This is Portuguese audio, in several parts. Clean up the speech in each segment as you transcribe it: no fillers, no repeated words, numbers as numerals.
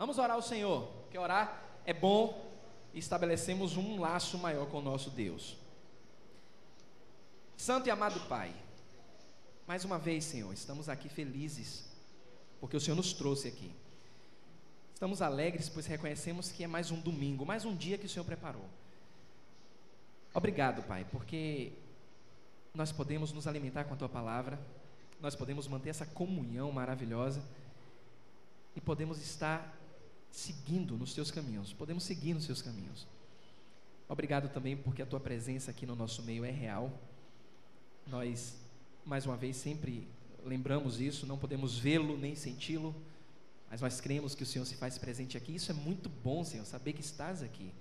Vamos orar ao Senhor, porque orar é bom e estabelecemos um laço maior com o nosso Deus. Santo e amado Pai, mais uma vez, Senhor, estamos aqui felizes, porque o Senhor nos trouxe aqui. Estamos alegres, pois reconhecemos que é mais um domingo, mais um dia que o Senhor preparou. Obrigado, Pai, porque nós podemos nos alimentar com a Tua palavra, nós podemos manter essa comunhão maravilhosa e podemos estar seguindo nos Teus caminhos, podemos seguir nos Teus caminhos. Obrigado também porque a Tua presença aqui no nosso meio é real. Nós, mais uma vez, sempre lembramos isso, não podemos vê-lo nem senti-lo, mas nós cremos que o Senhor se faz presente aqui. Isso é muito bom, Senhor, saber que estás aqui.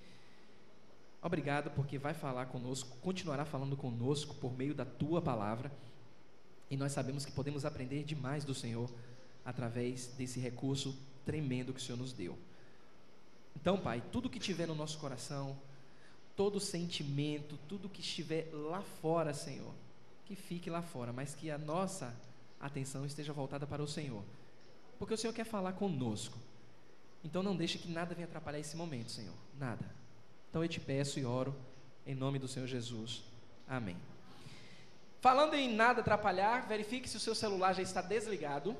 Obrigado porque vai falar conosco, continuará falando conosco por meio da Tua palavra, e nós sabemos que podemos aprender demais do Senhor através desse recurso tremendo que o Senhor nos deu. Então, Pai, tudo que tiver no nosso coração, todo sentimento, tudo que estiver lá fora, Senhor, que fique lá fora, mas que a nossa atenção esteja voltada para o Senhor, porque o Senhor quer falar conosco. Então não deixe que nada venha atrapalhar esse momento, Senhor, nada. Então eu te peço e oro em nome do Senhor Jesus, amém. Falando em nada atrapalhar, verifique se o seu celular já está desligado.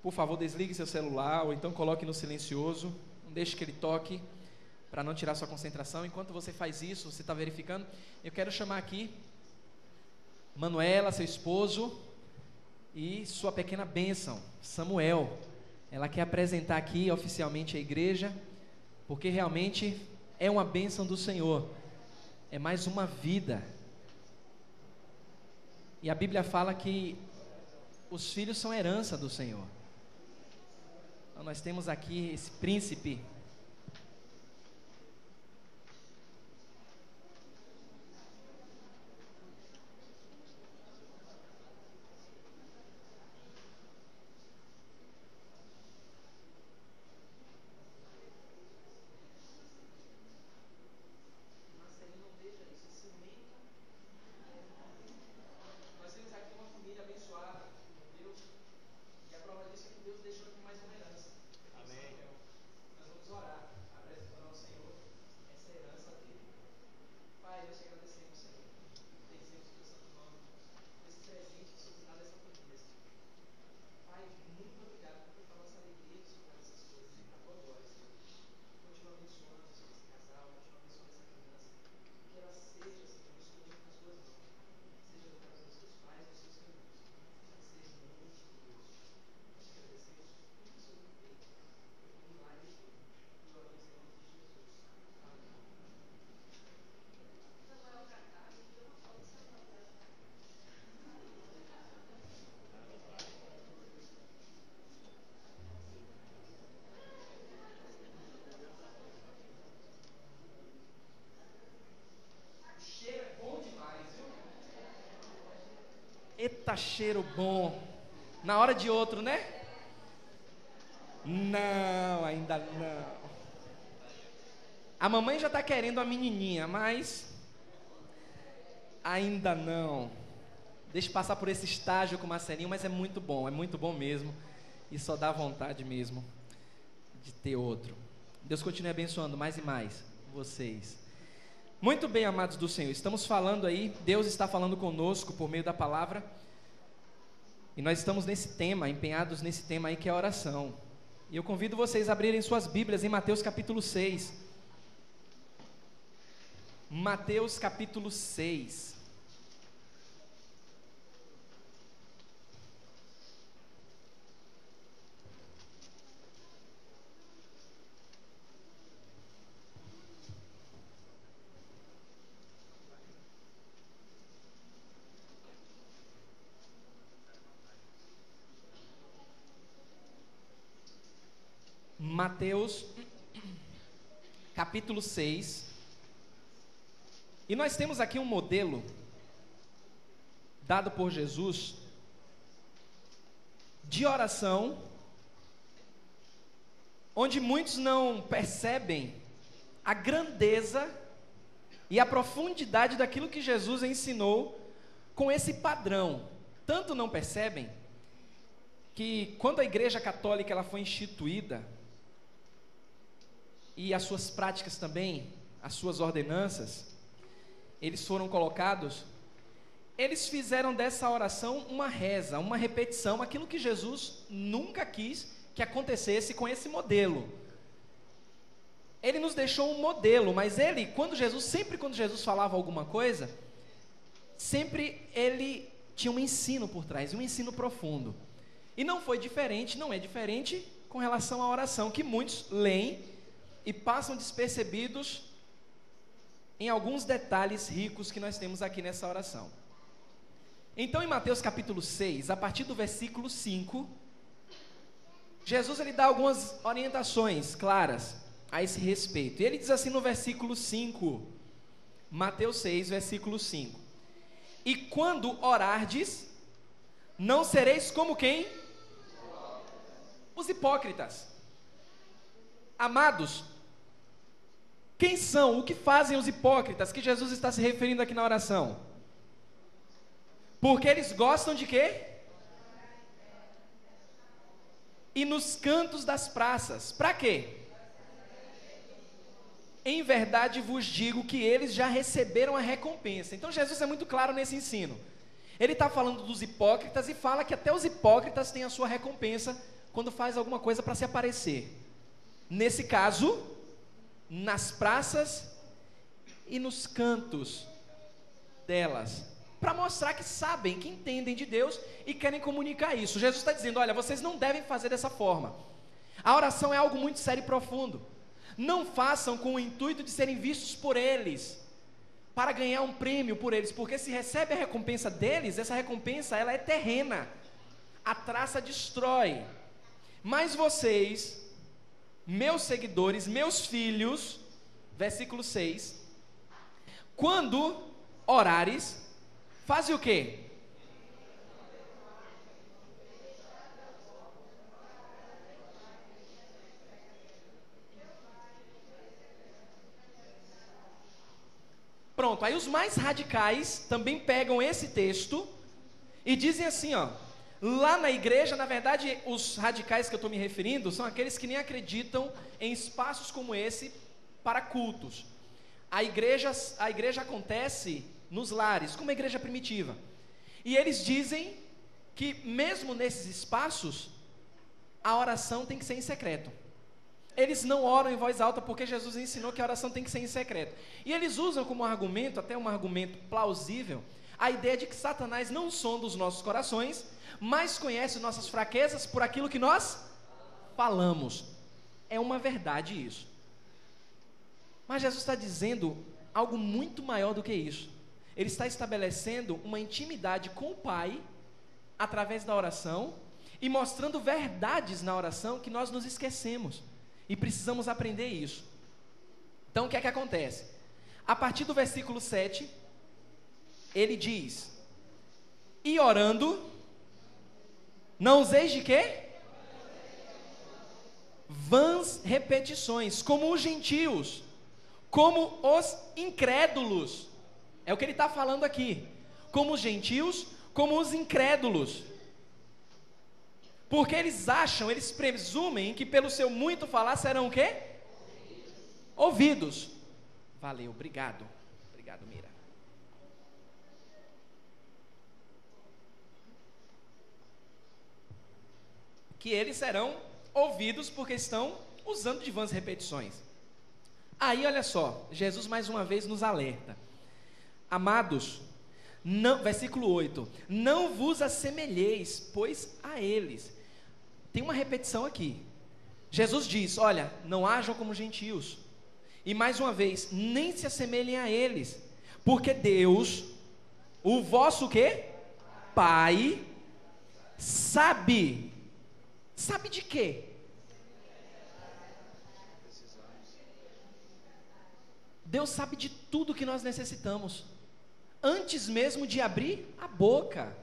Por favor, desligue seu celular, ou então coloque no silencioso, não deixe que ele toque, para não tirar sua concentração. Enquanto você faz isso, você está verificando, eu quero chamar aqui Manuela, seu esposo, e sua pequena bênção, Samuel. Ela quer apresentar aqui oficialmente a igreja, porque realmente é uma bênção do Senhor, é mais uma vida. E a Bíblia fala que os filhos são herança do Senhor. Então nós temos aqui esse príncipe. Eita, cheiro bom. Na hora de outro, né? Não, ainda não. A mamãe já está querendo a menininha, mas ainda não. Deixa passar por esse estágio com o Marcelinho, mas é muito bom mesmo. E só dá vontade mesmo de ter outro. Deus continue abençoando mais e mais vocês. Muito bem, amados do Senhor, estamos falando aí, Deus está falando conosco por meio da palavra, e nós estamos nesse tema, empenhados nesse tema aí que é a oração. E eu convido vocês a abrirem suas Bíblias em Mateus capítulo 6. Mateus capítulo 6. Mateus, capítulo 6, e nós temos aqui um modelo dado por Jesus de oração, onde muitos não percebem a grandeza e a profundidade daquilo que Jesus ensinou com esse padrão. Tanto não percebem que quando a Igreja Católica ela foi instituída, e as suas práticas também, as suas ordenanças, eles foram colocados, eles fizeram dessa oração uma reza, uma repetição, aquilo que Jesus nunca quis que acontecesse com esse modelo. Ele nos deixou um modelo, mas sempre quando Jesus falava alguma coisa, sempre ele tinha um ensino por trás, um ensino profundo. E não é diferente com relação à oração, que muitos leem e passam despercebidos em alguns detalhes ricos que nós temos aqui nessa oração. Então, em Mateus capítulo 6, a partir do versículo 5, Jesus ele dá algumas orientações claras a esse respeito. E ele diz assim no versículo 5, Mateus 6, versículo 5: E quando orardes, não sereis como quem? Os hipócritas. Amados, quem são, o que fazem os hipócritas que Jesus está se referindo aqui na oração? Porque eles gostam de quê? E nos cantos das praças. Para quê? Em verdade vos digo que eles já receberam a recompensa. Então Jesus é muito claro nesse ensino. Ele está falando dos hipócritas e fala que até os hipócritas têm a sua recompensa quando faz alguma coisa para se aparecer. Nesse caso, nas praças e nos cantos delas, para mostrar que sabem, que entendem de Deus e querem comunicar isso. Jesus está dizendo, olha, vocês não devem fazer dessa forma. A oração é algo muito sério e profundo. Não façam com o intuito de serem vistos por eles, para ganhar um prêmio por eles, porque se recebe a recompensa deles, essa recompensa ela é terrena, a traça destrói. Mas vocês, meus seguidores, meus filhos, versículo 6, quando orares, faze o quê? Pronto, aí os mais radicais também pegam esse texto e dizem assim, ó, lá na igreja, na verdade, os radicais que eu estou me referindo são aqueles que nem acreditam em espaços como esse para cultos. A igreja acontece nos lares, como a igreja primitiva. E eles dizem que mesmo nesses espaços, a oração tem que ser em secreto. Eles não oram em voz alta porque Jesus ensinou que a oração tem que ser em secreto. E eles usam como argumento, até um argumento plausível, a ideia de que Satanás não sonda os nossos corações, mas conhece nossas fraquezas por aquilo que nós falamos. É uma verdade isso. Mas Jesus está dizendo algo muito maior do que isso. Ele está estabelecendo uma intimidade com o Pai, através da oração, e mostrando verdades na oração que nós nos esquecemos. E precisamos aprender isso. Então o que é que acontece? A partir do versículo 7, ele diz, e orando, não useis de quê? Vãs repetições, como os gentios, como os incrédulos. É o que ele está falando aqui. Como os gentios, como os incrédulos. Porque eles presumem que pelo seu muito falar serão o quê? Ouvidos. Valeu, obrigado. Obrigado, Mira. Que eles serão ouvidos porque estão usando de vãs repetições. Aí, olha só, Jesus mais uma vez nos alerta. Amados, não, versículo 8, não vos assemelheis, pois a eles. Tem uma repetição aqui. Jesus diz, olha, não hajam como gentios. E mais uma vez, nem se assemelhem a eles, porque Deus, o vosso quê? Pai, sabe de quê? Deus sabe de tudo que nós necessitamos, antes mesmo de abrir a boca.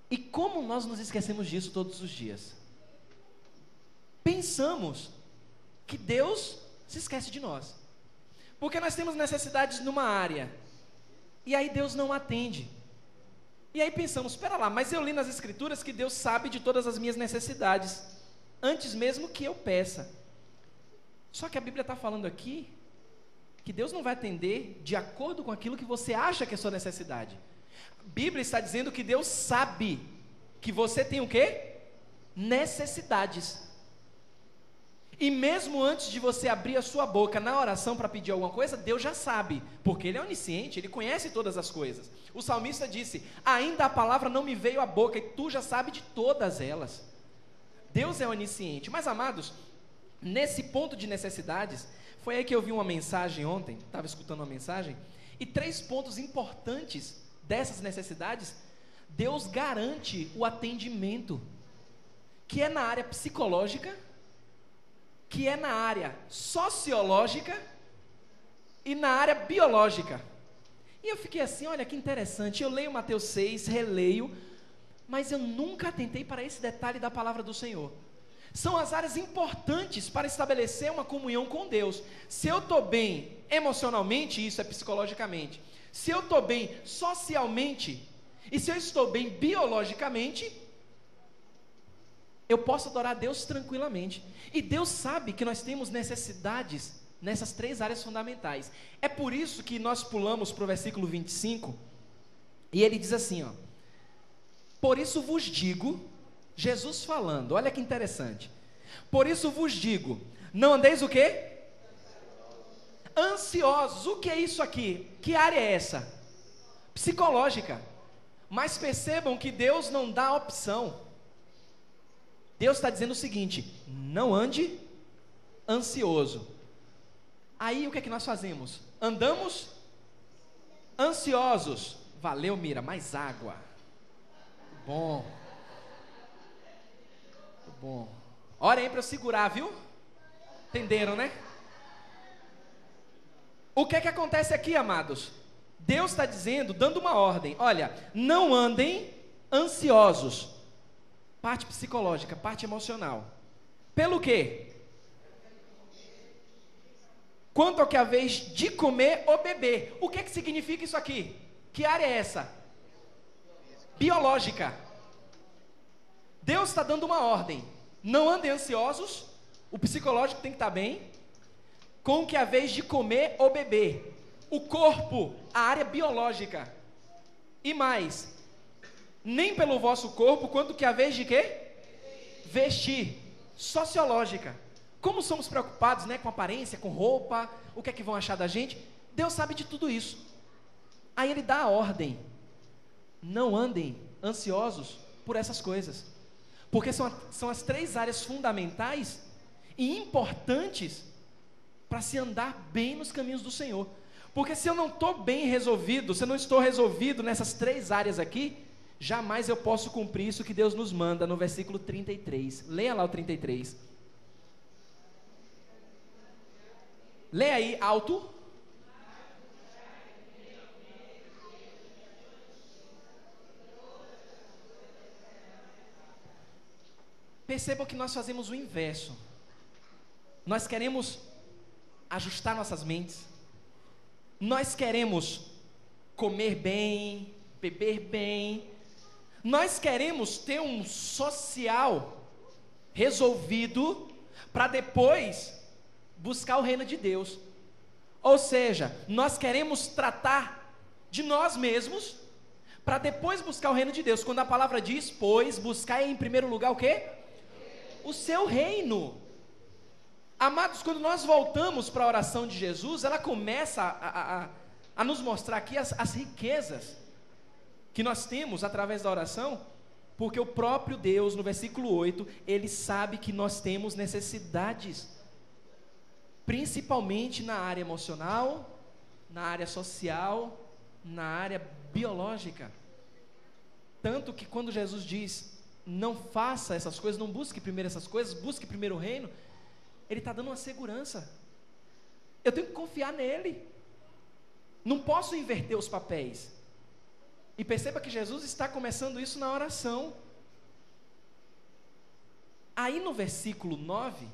E como nós nos esquecemos disso todos os dias? Pensamos que Deus se esquece de nós, porque nós temos necessidades numa área, e aí Deus não atende. E aí pensamos, espera lá, mas eu li nas escrituras que Deus sabe de todas as minhas necessidades, antes mesmo que eu peça. Só que a Bíblia está falando aqui que Deus não vai atender de acordo com aquilo que você acha que é sua necessidade. A Bíblia está dizendo que Deus sabe que você tem o quê? Necessidades. E mesmo antes de você abrir a sua boca na oração para pedir alguma coisa, Deus já sabe, porque Ele é onisciente, Ele conhece todas as coisas. O salmista disse: ainda a palavra não me veio à boca, e tu já sabes de todas elas. Deus é onisciente. Mas, amados, nesse ponto de necessidades, foi aí que eu vi uma mensagem ontem, estava escutando uma mensagem, e 3 pontos importantes dessas necessidades, Deus garante o atendimento, que é na área psicológica, que é na área sociológica e na área biológica. E eu fiquei assim, olha que interessante, eu leio Mateus 6, releio, mas eu nunca atentei para esse detalhe da palavra do Senhor. São as áreas importantes para estabelecer uma comunhão com Deus. Se eu estou bem emocionalmente, isso é psicologicamente. Se eu estou bem socialmente, e se eu estou bem biologicamente, eu posso adorar a Deus tranquilamente. E Deus sabe que nós temos necessidades nessas 3 áreas fundamentais. É por isso que nós pulamos para o versículo 25, e ele diz assim, ó: por isso vos digo, Jesus falando, olha que interessante, por isso vos digo, não andeis o quê? Ansiosos. O que é isso aqui? Que área é essa? Psicológica. Mas percebam que Deus não dá opção. Deus está dizendo o seguinte: não ande ansioso. Aí o que é que nós fazemos? Andamos ansiosos. Valeu, Mira, mais água. Bom. Bom. Ora aí para eu segurar, viu? Entenderam, né? O que é que acontece aqui, amados? Deus está dizendo, dando uma ordem: olha, não andem ansiosos. Parte psicológica, parte emocional. Pelo quê? Quanto ao que é a vez de comer ou beber. O que significa isso aqui? Que área é essa? Biológica. Deus está dando uma ordem: não andem ansiosos. O psicológico tem que estar bem. Com o que é a vez de comer ou beber. O corpo, a área biológica. E mais, nem pelo vosso corpo, quanto que a vez de quê? Vestir. Sociológica. Como somos preocupados, né, com aparência, com roupa, o que é que vão achar da gente? Deus sabe de tudo isso. Aí Ele dá a ordem: não andem ansiosos por essas coisas. Porque são as 3 áreas fundamentais e importantes para se andar bem nos caminhos do Senhor. Porque se eu não estou bem resolvido, se eu não estou resolvido nessas 3 áreas aqui, jamais eu posso cumprir isso que Deus nos manda no versículo 33. Leia lá o 33. Leia aí, alto. Percebam que nós fazemos o inverso. Nós queremos ajustar nossas mentes. Nós queremos comer bem, beber bem. Nós queremos ter um social resolvido para depois buscar o reino de Deus. Ou seja, nós queremos tratar de nós mesmos para depois buscar o reino de Deus. Quando a palavra diz, pois, buscar em primeiro lugar o quê? O seu reino. Amados, quando nós voltamos para a oração de Jesus, ela começa a nos mostrar aqui as riquezas que nós temos através da oração, porque o próprio Deus, no versículo 8, Ele sabe que nós temos necessidades, principalmente na área emocional, na área social, na área biológica. Tanto que quando Jesus diz, não faça essas coisas, não busque primeiro essas coisas, busque primeiro o reino, Ele está dando uma segurança. Eu tenho que confiar nele. Não posso inverter os papéis. E perceba que Jesus está começando isso na oração. Aí no versículo 9,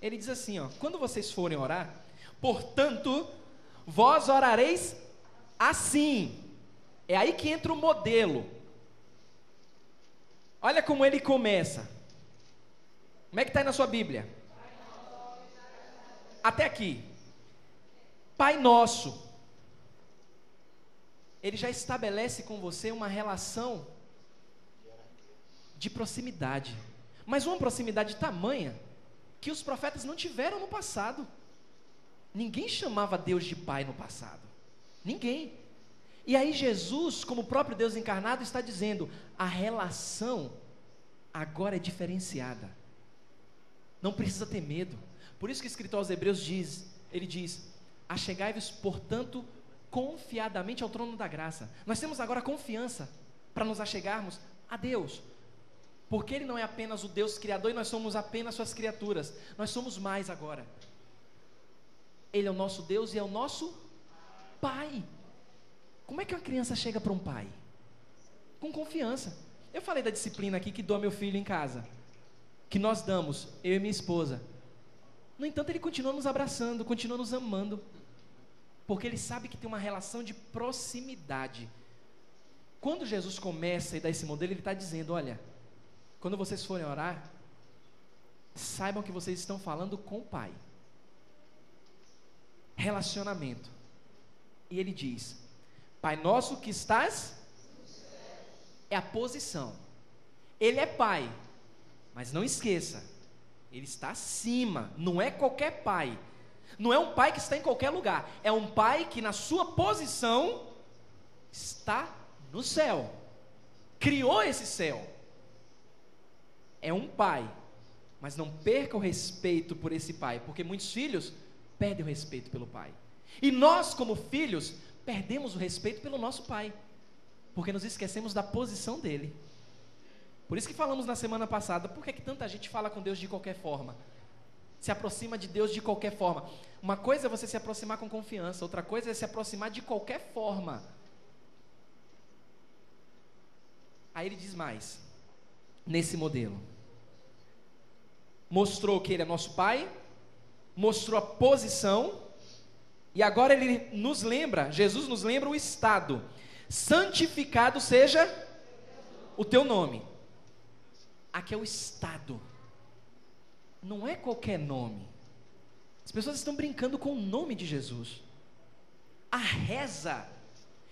ele diz assim, ó: quando vocês forem orar, portanto, vós orareis assim. É aí que entra o modelo. Olha como ele começa. Como é que está aí na sua Bíblia? até aqui. Pai Nosso. Ele já estabelece com você uma relação de proximidade. Mas uma proximidade tamanha que os profetas não tiveram no passado. Ninguém chamava Deus de Pai no passado. Ninguém. E aí Jesus, como o próprio Deus encarnado, está dizendo, a relação agora é diferenciada. Não precisa ter medo. Por isso que o escritor aos Hebreus diz, ele diz, achegai-vos, portanto, confiadamente ao trono da graça. Nós temos agora confiança para nos achegarmos a Deus. Porque Ele não é apenas o Deus Criador e nós somos apenas suas criaturas. Nós somos mais agora. Ele é o nosso Deus e é o nosso Pai. Como é que uma criança chega para um pai? Com confiança. Eu falei da disciplina aqui que dou meu filho em casa, que nós damos, eu e minha esposa. No entanto, ele continua nos abraçando, continua nos amando, porque ele sabe que tem uma relação de proximidade. Quando Jesus começa a dar esse modelo, ele está dizendo, olha, quando vocês forem orar, saibam que vocês estão falando com o Pai. Relacionamento. E ele diz, Pai nosso que estás, é a posição. Ele é Pai, mas não esqueça, Ele está acima, não é qualquer Pai. Não é um Pai que está em qualquer lugar, é um Pai que na sua posição está no céu, criou esse céu. É um Pai, mas não perca o respeito por esse Pai, porque muitos filhos perdem o respeito pelo Pai. E nós, como filhos, perdemos o respeito pelo nosso Pai, porque nos esquecemos da posição dele. Por isso que falamos na semana passada, por que tanta gente fala com Deus de qualquer forma? Se aproxima de Deus de qualquer forma. Uma coisa é você se aproximar com confiança, outra coisa é se aproximar de qualquer forma. Aí ele diz mais, nesse modelo. Mostrou que ele é nosso Pai, mostrou a posição, e agora ele nos lembra, Jesus nos lembra o estado. Santificado seja o teu nome. Aqui é o estado. Não é qualquer nome. As pessoas estão brincando com o nome de Jesus. A reza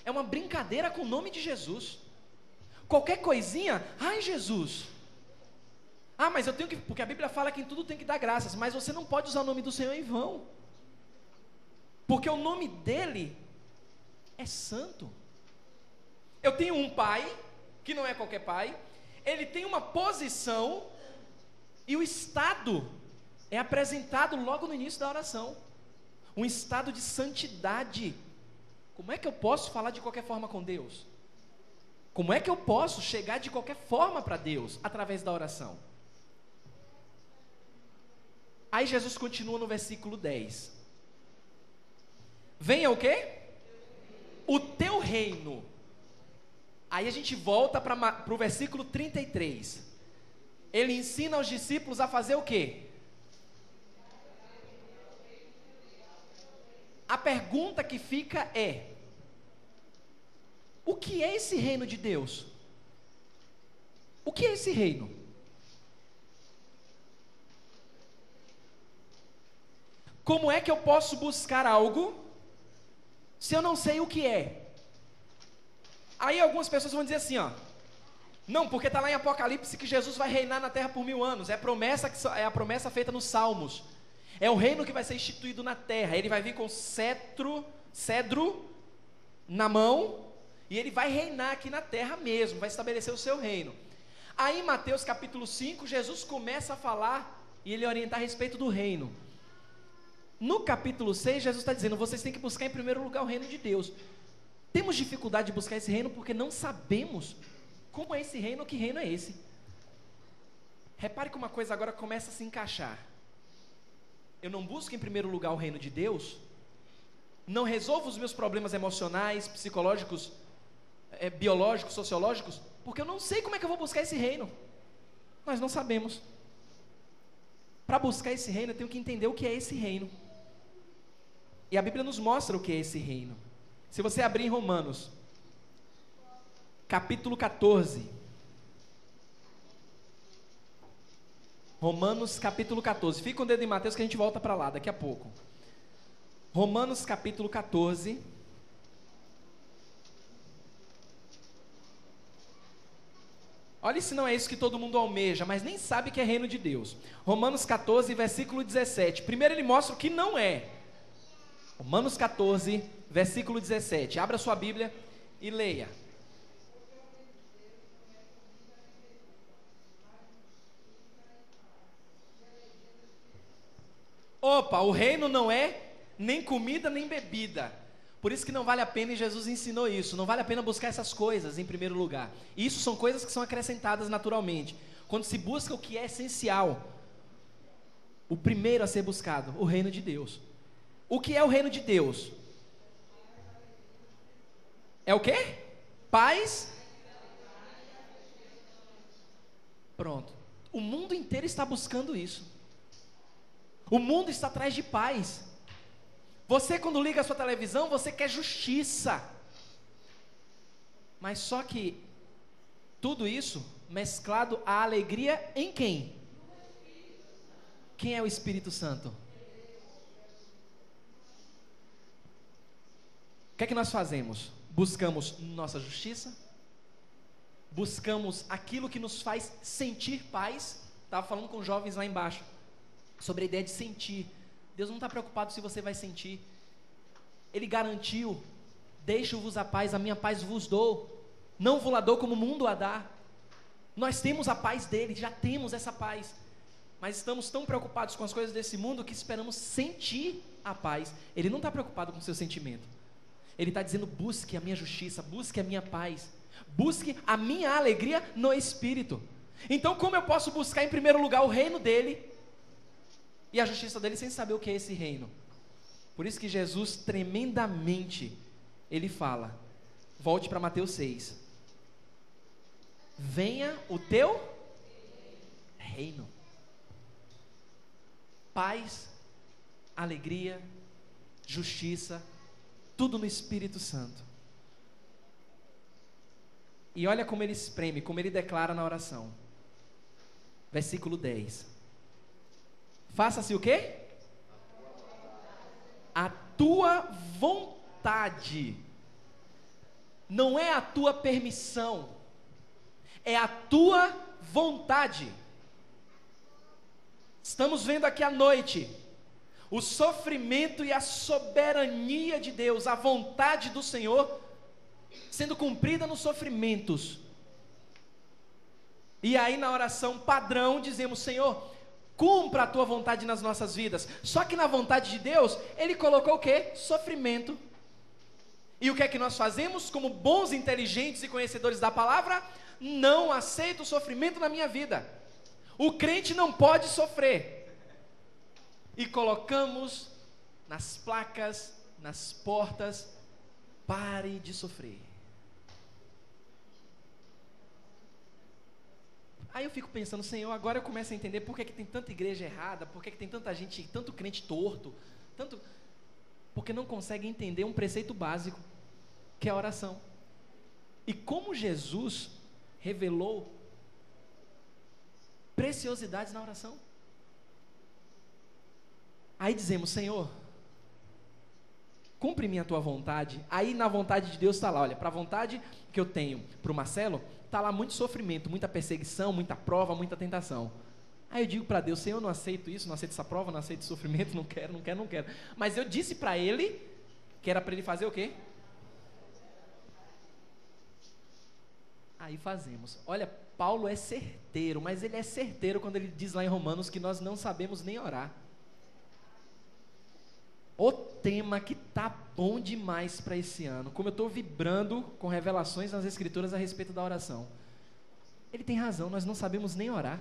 é uma brincadeira com o nome de Jesus. Qualquer coisinha, ai Jesus. Ah, mas eu tenho que, porque a Bíblia fala que em tudo tem que dar graças, mas você não pode usar o nome do Senhor em vão. Porque o nome dele é santo. Eu tenho um pai, que não é qualquer pai, ele tem uma posição, e o estado é apresentado logo no início da oração. Um estado de santidade. Como é que eu posso falar de qualquer forma com Deus? Como é que eu posso chegar de qualquer forma para Deus? Através da oração. Aí Jesus continua no versículo 10. Venha o quê? O teu reino. Aí a gente volta para o versículo 33. Ele ensina aos discípulos a fazer o quê? A pergunta que fica é: o que é esse reino de Deus? O que é esse reino? Como é que eu posso buscar algo se eu não sei o que é? Aí algumas pessoas vão dizer assim, ó, não, porque está lá em Apocalipse que Jesus vai reinar na terra por 1000 anos. É a promessa feita nos Salmos. É o reino que vai ser instituído na terra. Ele vai vir com cedro na mão, e ele vai reinar aqui na terra mesmo, vai estabelecer o seu reino. Aí em Mateus capítulo 5, Jesus começa a falar e ele orienta a respeito do reino. No capítulo 6, Jesus está dizendo, vocês têm que buscar em primeiro lugar o reino de Deus. Temos dificuldade de buscar esse reino porque não sabemos como é esse reino, que reino é esse. Repare que uma coisa agora começa a se encaixar. Eu não busco em primeiro lugar o reino de Deus, não resolvo os meus problemas emocionais, psicológicos, biológicos, sociológicos, porque eu não sei como é que eu vou buscar esse reino. Nós não sabemos. Para buscar esse reino, eu tenho que entender o que é esse reino. E a Bíblia nos mostra o que é esse reino. Se você abrir em Romanos, capítulo 14. Romanos capítulo 14. Fica com o dedo em Mateus que a gente volta para lá daqui a pouco. Romanos capítulo 14. Olha se não é isso que todo mundo almeja, mas nem sabe que é reino de Deus. Romanos 14, versículo 17. Primeiro ele mostra o que não é. Romanos 14, versículo 17. Abra sua Bíblia e leia. Opa, o reino não é nem comida nem bebida. Por isso que não vale a pena, e Jesus ensinou isso, não vale a pena buscar essas coisas em primeiro lugar. Isso são coisas que são acrescentadas naturalmente. Quando se busca o que é essencial, o primeiro a ser buscado, o reino de Deus. O que é o reino de Deus? É o quê? Paz. Pronto. O mundo inteiro está buscando isso. O mundo está atrás de paz. Você, quando liga a sua televisão, você quer justiça. Mas só que tudo isso mesclado à alegria em quem? Quem é o Espírito Santo? O que é que nós fazemos? Buscamos nossa justiça? Buscamos aquilo que nos faz sentir paz? Estava falando com jovens lá embaixo sobre a ideia de sentir. Deus não está preocupado se você vai sentir. Ele garantiu: deixo-vos a paz, a minha paz vos dou. Não vos la dou como o mundo a dá. Nós temos a paz dele, já temos essa paz. Mas estamos tão preocupados com as coisas desse mundo que esperamos sentir a paz. Ele não está preocupado com o seu sentimento. Ele está dizendo: busque a minha justiça, busque a minha paz, busque a minha alegria no Espírito. Então, como eu posso buscar em primeiro lugar o reino dele e a justiça dele sem saber o que é esse reino? Por isso que Jesus tremendamente, ele fala, volte para Mateus 6, venha o teu reino, paz, alegria, justiça, tudo no Espírito Santo. E olha como ele espreme, como ele declara na oração. Versículo 10. Faça-se o quê? A tua vontade. Não é a tua permissão, é a tua vontade. Estamos vendo aqui à noite o sofrimento e a soberania de Deus, a vontade do Senhor sendo cumprida nos sofrimentos. E aí na oração padrão dizemos: Senhor, cumpra a tua vontade nas nossas vidas. Só que na vontade de Deus, ele colocou o quê? Sofrimento. E o que é que nós fazemos como bons, inteligentes e conhecedores da palavra? Não aceito o sofrimento na minha vida. O crente não pode sofrer. E colocamos nas placas, nas portas: pare de sofrer. Aí eu fico pensando: Senhor, agora eu começo a entender por que tem tanta igreja errada, por que tem tanta gente, tanto crente torto, porque não consegue entender um preceito básico, que é a oração. E como Jesus revelou preciosidades na oração. Aí dizemos: Senhor, cumpre-me a tua vontade. Aí na vontade de Deus está lá, olha, para a vontade que eu tenho para o Marcelo, está lá muito sofrimento, muita perseguição, muita prova, muita tentação. Aí eu digo para Deus: Senhor, eu não aceito isso, não aceito essa prova, não aceito esse sofrimento, não quero. Mas eu disse para ele que era para ele fazer o quê? Aí fazemos. Olha, Paulo é certeiro, mas ele é certeiro quando ele diz lá em Romanos que nós não sabemos nem orar. O tema que tá bom demais para esse ano. Como eu estou vibrando com revelações nas Escrituras a respeito da oração. Ele tem razão, nós não sabemos nem orar.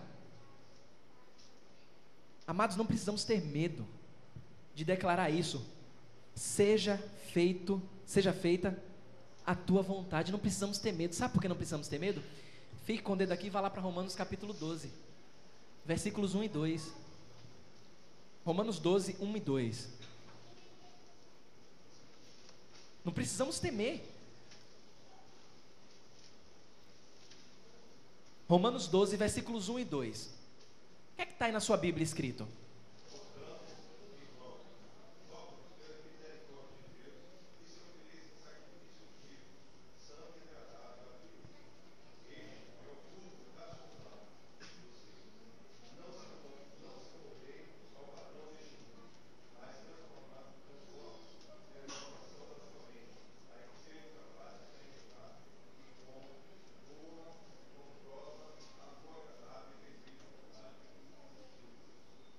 Amados, não precisamos ter medo de declarar isso. Seja feita a tua vontade. Não precisamos ter medo. Sabe por que não precisamos ter medo? Fique com o dedo aqui e vá lá para Romanos capítulo 12, versículos 1 e 2. Romanos 12, 1 e 2. Não precisamos temer. Romanos 12, versículos 1 e 2. O que é que está aí na sua Bíblia escrito?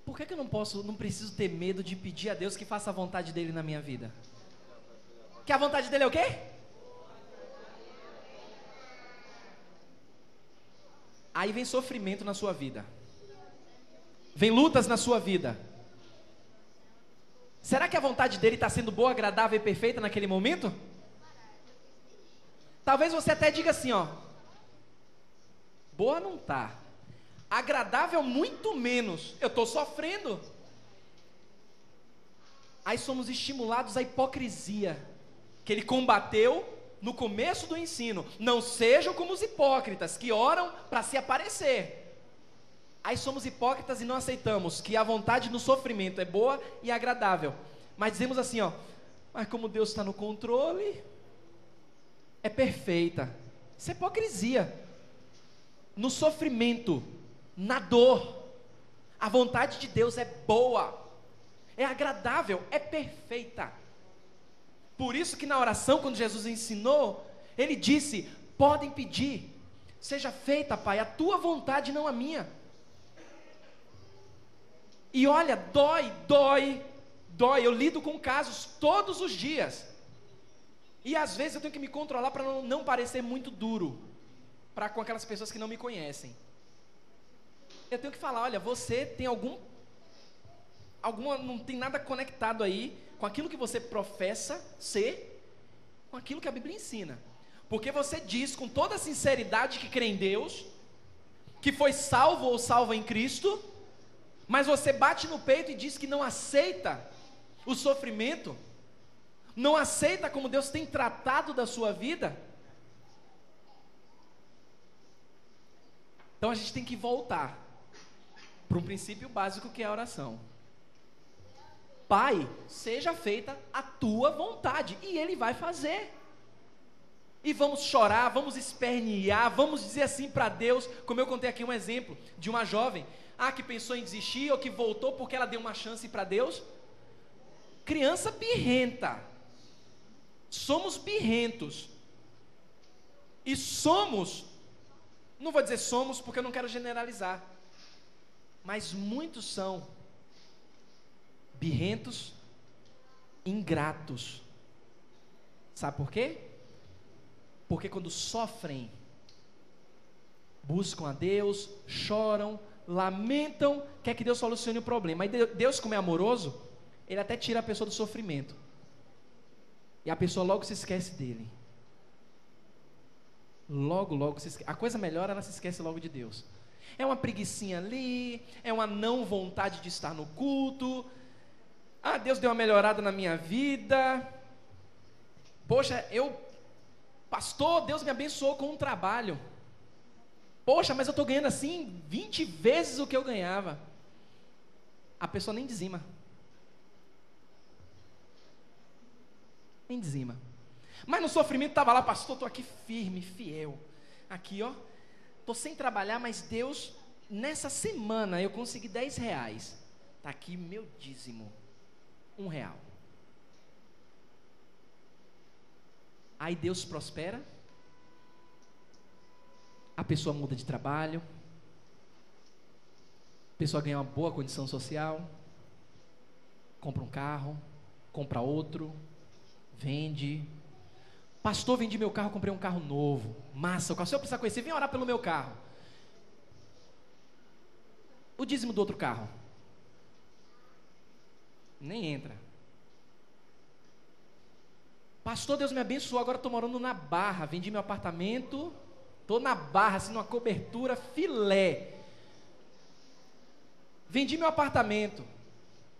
Por que eu não preciso ter medo de pedir a Deus que faça a vontade dele na minha vida? Que a vontade dele é o quê? Aí vem sofrimento na sua vida. Vem lutas na sua vida. Será que a vontade dele está sendo boa, agradável e perfeita naquele momento? Talvez você até diga assim, ó. Boa não tá. Agradável muito menos. Eu estou sofrendo. Aí somos estimulados à hipocrisia, que ele combateu no começo do ensino. Não sejam como os hipócritas, que oram para se aparecer. Aí somos hipócritas e não aceitamos que a vontade no sofrimento é boa e agradável. Mas dizemos assim, ó, mas como Deus está no controle, é perfeita. Isso é hipocrisia. No sofrimento, na dor, a vontade de Deus é boa, é agradável, é perfeita. Por isso que na oração, quando Jesus ensinou, ele disse, podem pedir, seja feita, Pai, a tua vontade, não a minha. E olha, dói, eu lido com casos todos os dias, e às vezes eu tenho que me controlar para não parecer muito duro, para com aquelas pessoas que não me conhecem. Eu tenho que falar, olha, você tem não tem nada conectado aí com aquilo que você professa ser, com aquilo que a Bíblia ensina. Porque você diz com toda sinceridade que crê em Deus, que foi salvo ou salva em Cristo, mas você bate no peito e diz que não aceita o sofrimento, não aceita como Deus tem tratado da sua vida. Então a gente tem que voltar para um princípio básico que é a oração. Pai, seja feita a tua vontade, e Ele vai fazer. E vamos chorar, vamos espernear, vamos dizer assim para Deus, como eu contei aqui um exemplo de uma jovem, que pensou em desistir ou que voltou porque ela deu uma chance para Deus. Criança birrenta. Somos birrentos. E somos, não vou dizer somos porque eu não quero generalizar, mas muitos são birrentos, ingratos. Sabe por quê? Porque quando sofrem, buscam a Deus, choram, lamentam, quer que Deus solucione o problema. Aí Deus, como é amoroso, Ele até tira a pessoa do sofrimento, e a pessoa logo se esquece dele. Logo se esquece. A coisa melhora, ela se esquece logo de Deus. É uma preguicinha ali, é uma não vontade de estar no culto. Deus deu uma melhorada na minha vida. Poxa, pastor, Deus me abençoou com um trabalho. Poxa, mas eu estou ganhando assim 20 vezes o que eu ganhava. A pessoa nem dizima. Nem dizima. Mas no sofrimento estava lá, pastor, estou aqui firme, fiel. Aqui, ó. Estou sem trabalhar, mas Deus, nessa semana eu consegui R$10. Está aqui meu dízimo. R$1. Aí Deus prospera. A pessoa muda de trabalho. A pessoa ganha uma boa condição social. Compra um carro. Compra outro. Vende. Pastor, vendi meu carro, comprei um carro novo. Massa, o senhor precisa conhecer, vem orar pelo meu carro. O dízimo do outro carro nem entra. Pastor, Deus me abençoou, agora estou morando na Barra. Vendi meu apartamento, estou na Barra, assim, numa cobertura filé. Vendi meu apartamento.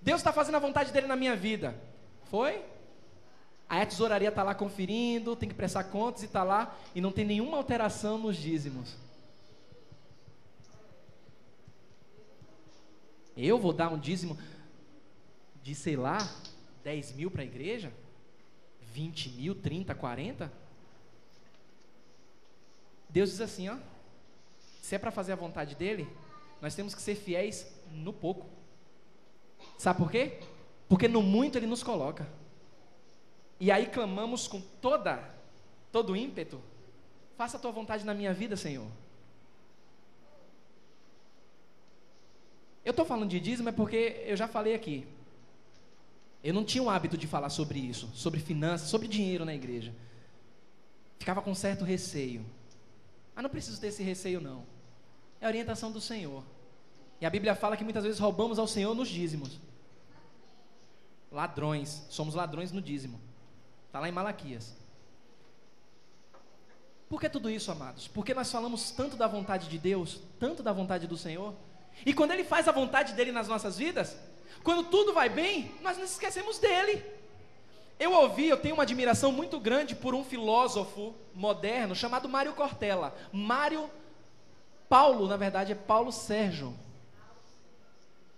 Deus está fazendo a vontade dele na minha vida. Foi? Aí a tesouraria está lá conferindo, tem que prestar contas e está lá, e não tem nenhuma alteração nos dízimos. Eu vou dar um dízimo de, sei lá, 10 mil para a igreja? 20 mil, 30, 40? Deus diz assim, ó, se é para fazer a vontade dele, nós temos que ser fiéis no pouco. Sabe por quê? Porque no muito ele nos coloca. E aí clamamos com todo ímpeto: faça a tua vontade na minha vida, Senhor. Eu estou falando de dízimo é porque eu já falei aqui. Eu não tinha o hábito de falar sobre isso, sobre finanças, sobre dinheiro na igreja. Ficava com certo receio. Mas não preciso ter esse receio, não. É a orientação do Senhor. E a Bíblia fala que muitas vezes roubamos ao Senhor nos dízimos. Ladrões, somos ladrões no dízimo. Está lá em Malaquias. Por que tudo isso, amados? Porque nós falamos tanto da vontade de Deus, tanto da vontade do Senhor. E quando Ele faz a vontade dEle nas nossas vidas, quando tudo vai bem, nós nos esquecemos dEle. Eu tenho uma admiração muito grande por um filósofo moderno chamado Mário Cortella. Paulo, na verdade é Paulo Sérgio.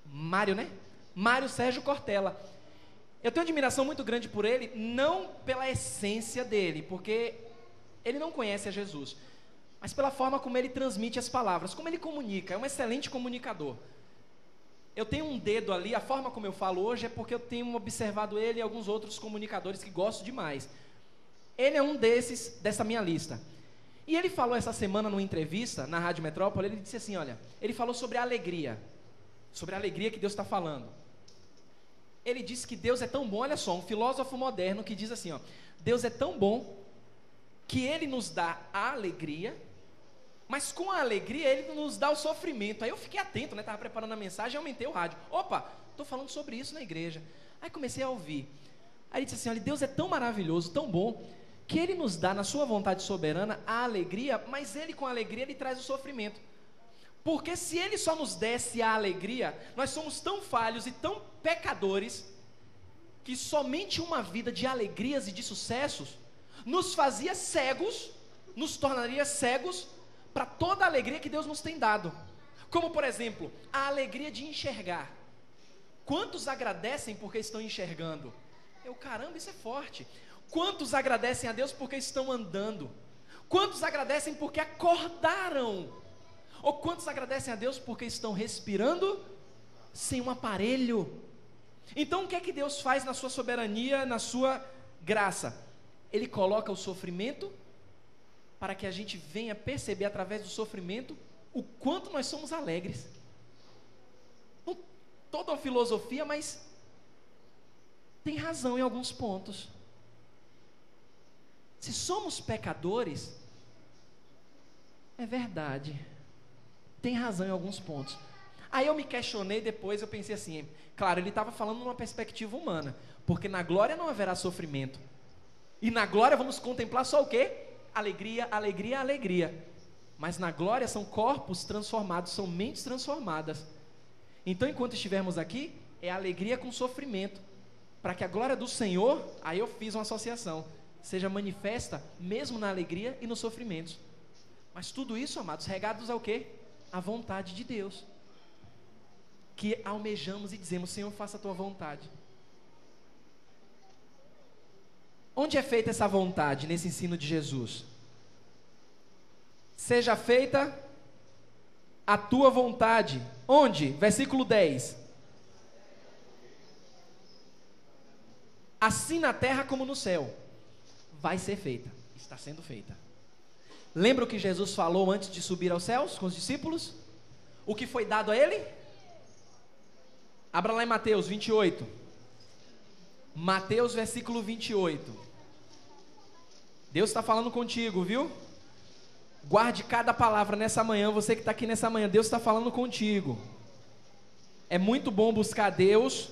Mário, né? Mário Sérgio Cortella. Eu tenho admiração muito grande por ele, não pela essência dele, porque ele não conhece a Jesus, mas pela forma como ele transmite as palavras, como ele comunica. É um excelente comunicador. Eu tenho um dedo ali, a forma como eu falo hoje é porque eu tenho observado ele e alguns outros comunicadores que gosto demais. Ele é um dessa minha lista. E ele falou essa semana numa entrevista na Rádio Metrópole, ele disse assim, olha, ele falou sobre a alegria que Deus está falando. Ele disse que Deus é tão bom, olha só, um filósofo moderno que diz assim, ó, Deus é tão bom que Ele nos dá a alegria, mas com a alegria Ele nos dá o sofrimento. Aí eu fiquei atento, né? Estava preparando a mensagem e aumentei o rádio. Opa, estou falando sobre isso na igreja. Aí comecei a ouvir. Aí ele disse assim, olha, Deus é tão maravilhoso, tão bom, que Ele nos dá na sua vontade soberana a alegria, mas Ele com a alegria Ele traz o sofrimento. Porque se Ele só nos desse a alegria, nós somos tão falhos e tão pecadores, que somente uma vida de alegrias e de sucessos nos fazia cegos, nos tornaria cegos para toda a alegria que Deus nos tem dado. Como por exemplo, a alegria de enxergar. Quantos agradecem porque estão enxergando? Caramba, isso é forte. Quantos agradecem a Deus porque estão andando? Quantos agradecem porque acordaram? Ou quantos agradecem a Deus porque estão respirando sem um aparelho? Então o que é que Deus faz na sua soberania, na sua graça? Ele coloca o sofrimento para que a gente venha perceber através do sofrimento o quanto nós somos alegres. Não toda uma filosofia, mas tem razão em alguns pontos. Se somos pecadores, é verdade, tem razão em alguns pontos. Aí eu me questionei depois, eu pensei assim, claro, ele estava falando numa perspectiva humana, porque na glória não haverá sofrimento, e na glória vamos contemplar só o quê? Alegria, alegria, alegria. Mas na glória são corpos transformados, são mentes transformadas. Então enquanto estivermos aqui, é alegria com sofrimento, para que a glória do Senhor, aí eu fiz uma associação, seja manifesta mesmo na alegria e nos sofrimentos. Mas tudo isso, amados, regados ao quê? A vontade de Deus, que almejamos e dizemos, Senhor, faça a tua vontade. Onde é feita essa vontade nesse ensino de Jesus? Seja feita a tua vontade. Onde? Versículo 10. Assim na terra como no céu. Vai ser feita. Está sendo feita. Lembra o que Jesus falou antes de subir aos céus com os discípulos? O que foi dado a ele? Abra lá em Mateus 28. Mateus versículo 28. Deus está falando contigo, viu? Guarde cada palavra nessa manhã. Você que está aqui nessa manhã, Deus está falando contigo. É muito bom buscar a Deus.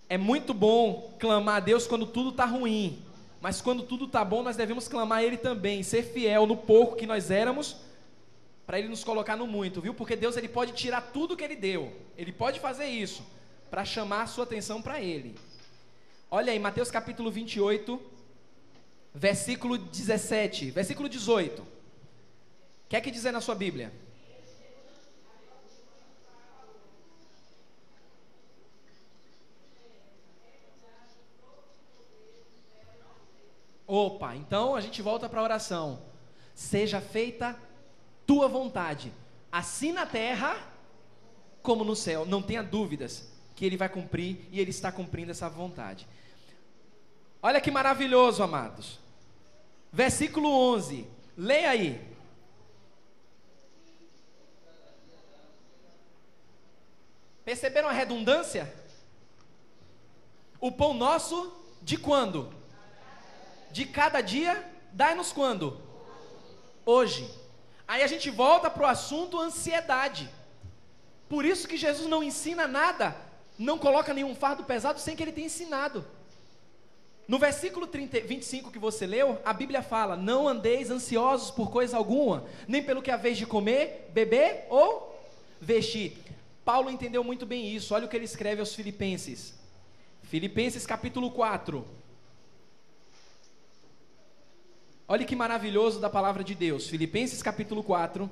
É muito bom clamar a Deus quando tudo está ruim. Mas quando tudo está bom, nós devemos clamar a Ele também. Ser fiel no pouco que nós éramos, para Ele nos colocar no muito, viu? Porque Deus, Ele pode tirar tudo que Ele deu. Ele pode fazer isso, para chamar a sua atenção para Ele. Olha aí, Mateus capítulo 28, versículo 17, versículo 18. O que é que diz aí na sua Bíblia? Opa, então a gente volta para a oração. Seja feita tua vontade, assim na terra como no céu. Não tenha dúvidas que Ele vai cumprir e Ele está cumprindo essa vontade. Olha que maravilhoso, amados. Versículo 11, leia aí. Perceberam a redundância? O pão nosso de quando? De cada dia, dai-nos quando? Hoje. Aí a gente volta para o assunto ansiedade. Por isso que Jesus não ensina nada, não coloca nenhum fardo pesado sem que Ele tenha ensinado. No versículo 25 que você leu, a Bíblia fala: não andeis ansiosos por coisa alguma, nem pelo que haveis de comer, beber ou vestir. Paulo entendeu muito bem isso. Olha o que ele escreve aos Filipenses. Filipenses capítulo 4. Olha que maravilhoso da palavra de Deus. Filipenses capítulo 4.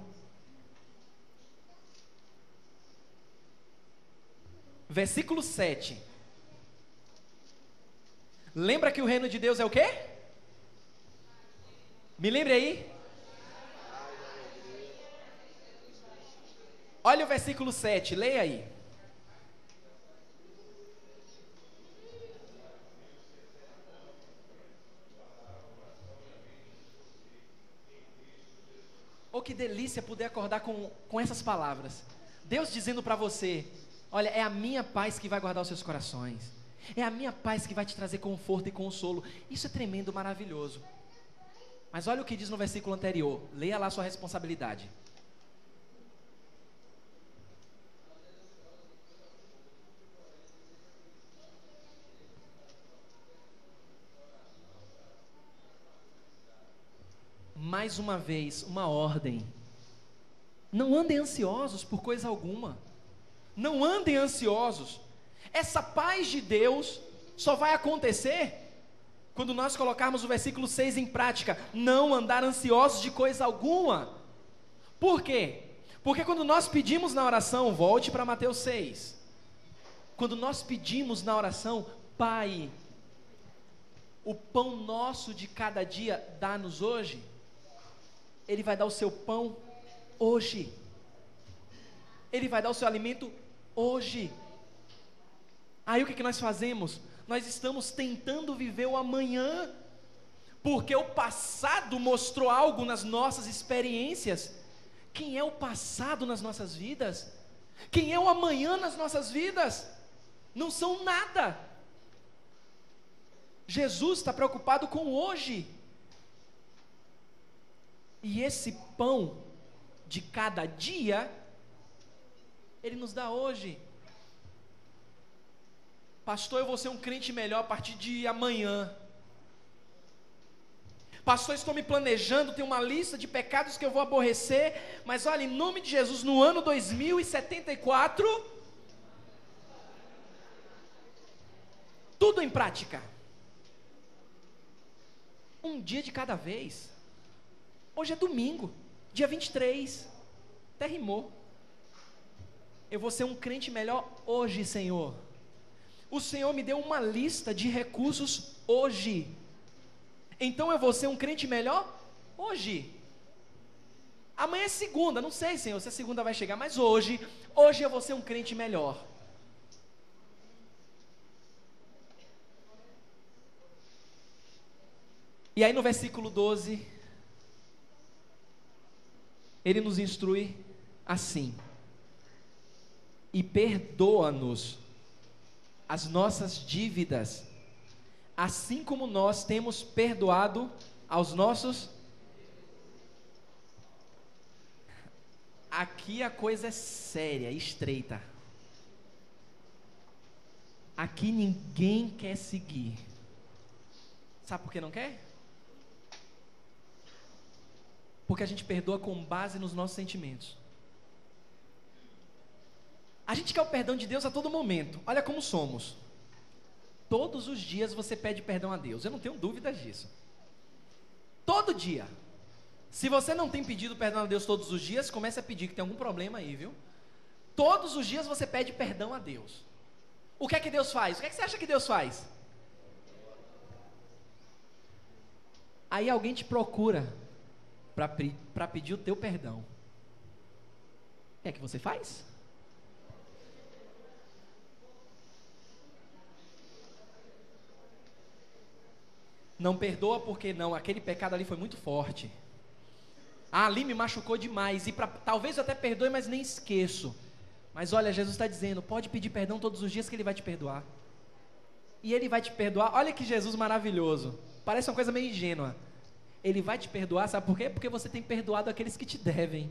Versículo 7. Lembra que o reino de Deus é o quê? Me lembre aí. Olha o versículo 7, leia aí. Oh, que delícia poder acordar com essas palavras. Deus dizendo para você: olha, é a minha paz que vai guardar os seus corações. É a minha paz que vai te trazer conforto e consolo. Isso é tremendo, maravilhoso. Mas olha o que diz no versículo anterior. Leia lá a sua responsabilidade. Mais uma vez, uma ordem. Não andem ansiosos por coisa alguma. Não andem ansiosos. Essa paz de Deus só vai acontecer quando nós colocarmos o versículo 6 em prática. Não andar ansiosos de coisa alguma. Por quê? Porque quando nós pedimos na oração, volte para Mateus 6. Quando nós pedimos na oração: Pai, o pão nosso de cada dia dá-nos hoje. Ele vai dar o seu pão hoje. Ele vai dar o seu alimento hoje. Aí o que nós fazemos? Nós estamos tentando viver o amanhã, porque o passado mostrou algo nas nossas experiências. Quem é o passado nas nossas vidas? Quem é o amanhã nas nossas vidas? Não são nada. Jesus está preocupado com hoje. E esse pão de cada dia, Ele nos dá hoje. Pastor, eu vou ser um crente melhor a partir de amanhã. Pastor, estou me planejando, tenho uma lista de pecados que eu vou aborrecer, mas olha, em nome de Jesus, no ano 2074, tudo em prática. Um dia de cada vez. Hoje é domingo, dia 23, até rimou. Eu vou ser um crente melhor hoje, Senhor. O Senhor me deu uma lista de recursos hoje. Então eu vou ser um crente melhor hoje. Amanhã é segunda, não sei, Senhor, se a segunda vai chegar, mas hoje eu vou ser um crente melhor. E aí no versículo 12, Ele nos instrui assim: e perdoa-nos as nossas dívidas, assim como nós temos perdoado aos nossos. Aqui a coisa é séria, estreita. Aqui ninguém quer seguir. Sabe por que não quer? Porque a gente perdoa com base nos nossos sentimentos. A gente quer o perdão de Deus a todo momento. Olha como somos. Todos os dias você pede perdão a Deus. Eu não tenho dúvidas disso. Todo dia. Se você não tem pedido perdão a Deus todos os dias, comece a pedir, que tem algum problema aí, viu? Todos os dias você pede perdão a Deus. O que é que Deus faz? O que é que você acha que Deus faz? Aí alguém te procura para pedir o teu perdão. O que é que você faz? Não perdoa porque não, aquele pecado ali foi muito forte. Ah, ali me machucou demais. Talvez eu até perdoe, mas nem esqueço. Mas olha, Jesus está dizendo, pode pedir perdão todos os dias que Ele vai te perdoar. E Ele vai te perdoar. Olha que Jesus maravilhoso. Parece uma coisa meio ingênua. Ele vai te perdoar, sabe por quê? Porque você tem perdoado aqueles que te devem.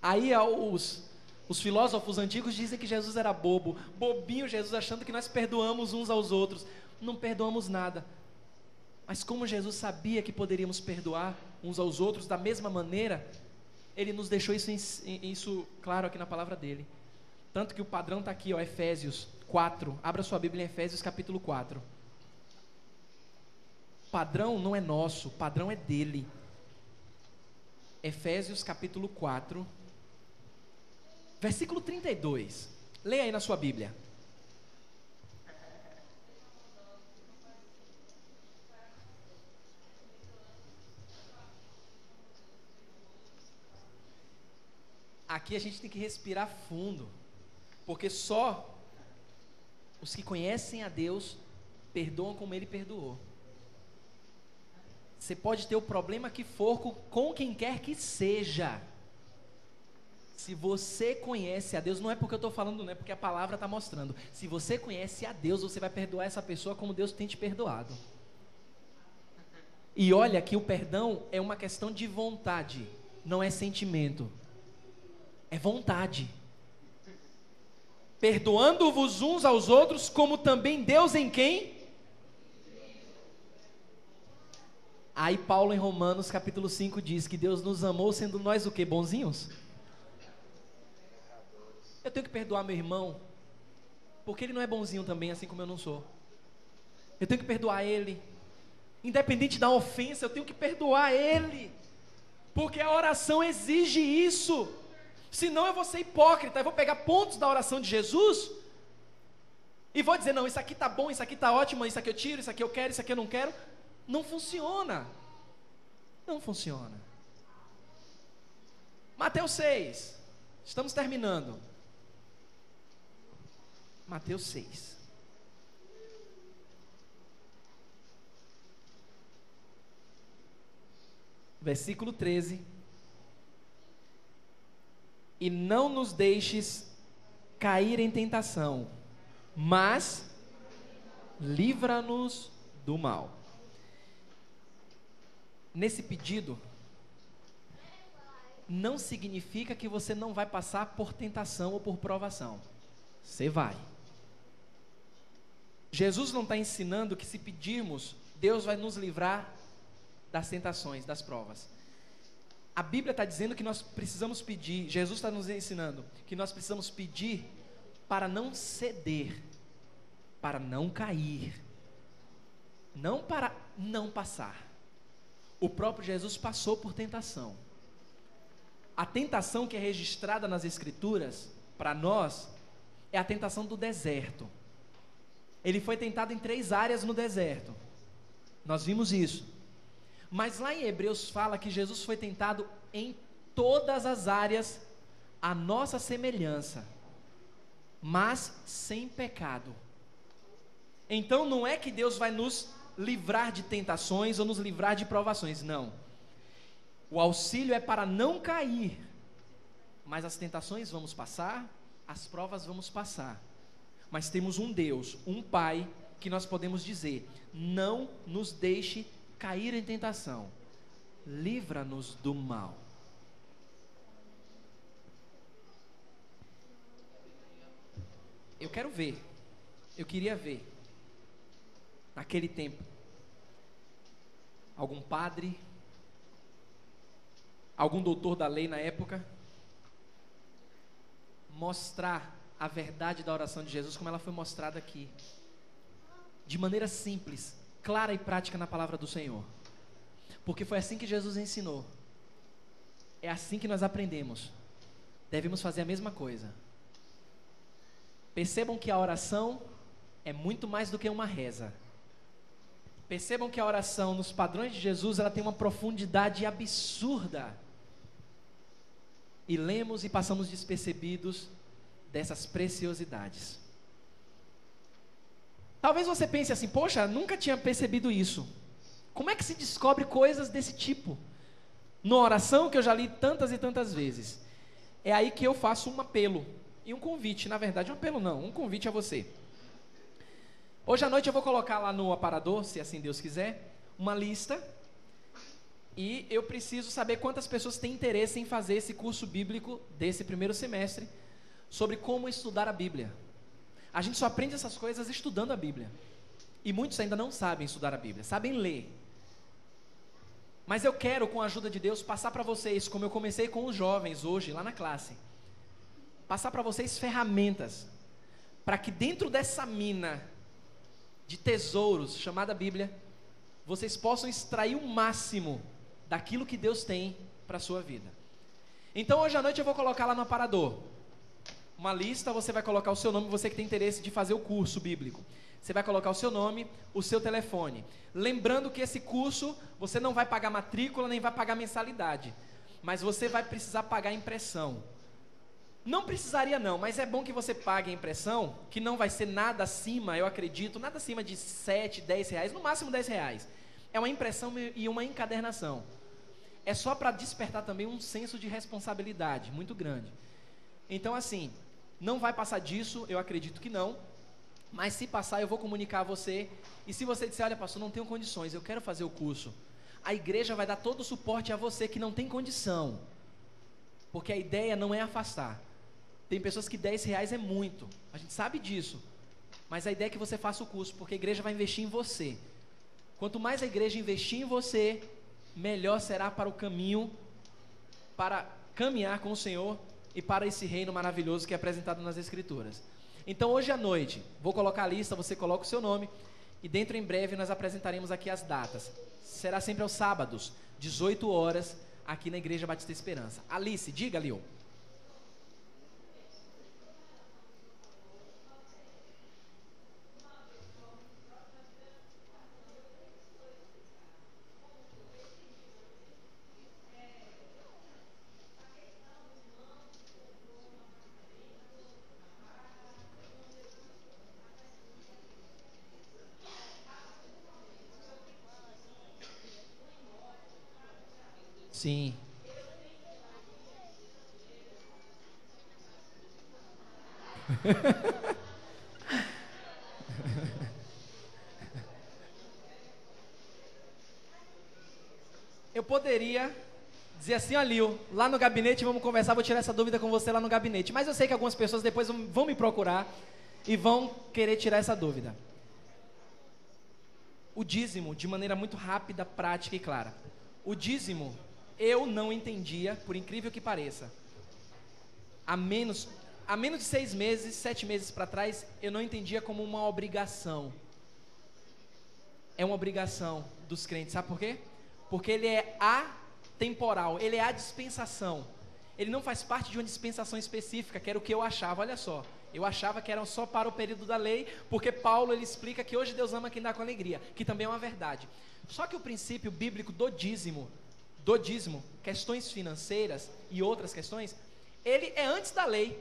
Aí os filósofos antigos dizem que Jesus era bobo. Bobinho Jesus, achando que nós perdoamos uns aos outros. Não perdoamos nada. Mas como Jesus sabia que poderíamos perdoar uns aos outros da mesma maneira, Ele nos deixou isso claro aqui na palavra dEle. Tanto que o padrão está aqui, ó, Efésios 4. Abra sua Bíblia em Efésios capítulo 4. O padrão não é nosso, o padrão é dEle. Efésios capítulo 4, versículo 32. Leia aí na sua Bíblia. Aqui a gente tem que respirar fundo, porque só os que conhecem a Deus perdoam como Ele perdoou. Você pode ter o problema que for com quem quer que seja. Se você conhece a Deus, não é porque eu estou falando, não é porque a palavra está mostrando. Se você conhece a Deus, você vai perdoar essa pessoa como Deus tem te perdoado. E olha que o perdão é uma questão de vontade, não é sentimento. É vontade. Perdoando-vos uns aos outros, como também Deus em quem? Aí Paulo em Romanos capítulo 5 diz que Deus nos amou sendo nós o quê? Bonzinhos? Eu tenho que perdoar meu irmão, porque ele não é bonzinho também, assim como eu não sou. Eu tenho que perdoar ele. Independente da ofensa, eu tenho que perdoar ele. Porque a oração exige isso. Senão eu vou ser hipócrita, eu vou pegar pontos da oração de Jesus e vou dizer, não, isso aqui está bom, isso aqui está ótimo, isso aqui eu tiro, isso aqui eu quero, isso aqui eu não quero. Não funciona. Não funciona. Mateus 6. Estamos terminando. Mateus 6. Versículo 13. E não nos deixes cair em tentação, mas livra-nos do mal. Nesse pedido, não significa que você não vai passar por tentação ou por provação. Você vai. Jesus não está ensinando que se pedirmos, Deus vai nos livrar das tentações, das provas. A Bíblia está dizendo que nós precisamos pedir, Jesus está nos ensinando que nós precisamos pedir para não ceder, para não cair, não para não passar. O próprio Jesus passou por tentação. A tentação que é registrada nas Escrituras, para nós, é a tentação do deserto. Ele foi tentado em 3 áreas no deserto. Nós vimos isso. Mas lá em Hebreus fala que Jesus foi tentado em todas as áreas à nossa semelhança, mas sem pecado. Então não é que Deus vai nos livrar de tentações ou nos livrar de provações, não. O auxílio é para não cair, mas as tentações vamos passar, as provas vamos passar. Mas temos um Deus, um Pai, que nós podemos dizer, não nos deixe cair em tentação, livra-nos do mal. Eu queria ver, naquele tempo, algum padre, algum doutor da lei na época, mostrar a verdade da oração de Jesus como ela foi mostrada aqui, de maneira simples, clara e prática na palavra do Senhor, porque foi assim que Jesus ensinou, é assim que nós aprendemos, devemos fazer a mesma coisa. Percebam que a oração é muito mais do que uma reza, Percebam que a oração nos padrões de Jesus, ela tem uma profundidade absurda. E lemos e passamos despercebidos dessas preciosidades. Talvez você pense assim, poxa, nunca tinha percebido isso. Como é que se descobre coisas desse tipo? Numa oração que eu já li tantas e tantas vezes. É aí que eu faço um apelo e um convite, na verdade, um apelo não, um convite a você. Hoje à noite eu vou colocar lá no aparador, se assim Deus quiser, uma lista. E eu preciso saber quantas pessoas têm interesse em fazer esse curso bíblico desse primeiro semestre, sobre como estudar a Bíblia. A gente só aprende essas coisas estudando a Bíblia. E muitos ainda não sabem estudar a Bíblia, sabem ler. Mas eu quero, com a ajuda de Deus, passar para vocês, como eu comecei com os jovens hoje, lá na classe, passar para vocês ferramentas, para que dentro dessa mina de tesouros, chamada Bíblia, vocês possam extrair o máximo daquilo que Deus tem para a sua vida. Então hoje à noite eu vou colocar lá no aparador uma lista, você vai colocar o seu nome, você que tem interesse de fazer o curso bíblico. Você vai colocar o seu nome, o seu telefone. Lembrando que esse curso, você não vai pagar matrícula, nem vai pagar mensalidade. Mas você vai precisar pagar impressão. Não precisaria não, mas é bom que você pague a impressão, que não vai ser nada acima, eu acredito, nada acima de 7, 10 reais, no máximo 10 reais. É uma impressão e uma encadernação. É só para despertar também um senso de responsabilidade muito grande. Então assim, não vai passar disso, eu acredito que não. Mas se passar, eu vou comunicar a você. E se você disser, olha pastor, não tenho condições, eu quero fazer o curso, a igreja vai dar todo o suporte a você que não tem condição. Porque a ideia não é afastar. Tem pessoas que 10 reais é muito, a gente sabe disso. Mas a ideia é que você faça o curso, porque a igreja vai investir em você. Quanto mais a igreja investir em você, melhor será para o caminho, para caminhar com o Senhor e para esse reino maravilhoso que é apresentado nas Escrituras. Então hoje à noite, vou colocar a lista, você coloca o seu nome, e dentro em breve nós apresentaremos aqui as datas. Será sempre aos sábados, 18 horas, aqui na Igreja Batista Esperança. Alice, diga, Lio. Sim. Eu poderia dizer assim, ó Lio, lá no gabinete vamos conversar, vou tirar essa dúvida com você lá no gabinete. Mas eu sei que algumas pessoas depois vão me procurar e vão querer tirar essa dúvida. O dízimo, de maneira muito rápida, prática e clara. O dízimo, eu não entendia, por incrível que pareça. Há menos de 6 meses, 7 meses para trás, eu não entendia como uma obrigação. É uma obrigação dos crentes, sabe por quê? Porque ele é atemporal, ele é a dispensação. Ele não faz parte de uma dispensação específica, que era o que eu achava, olha só. Eu achava que era só para o período da lei, porque Paulo ele explica que hoje Deus ama quem dá com alegria, que também é uma verdade. Só que o princípio bíblico do dízimo, questões financeiras e outras questões, ele é antes da lei.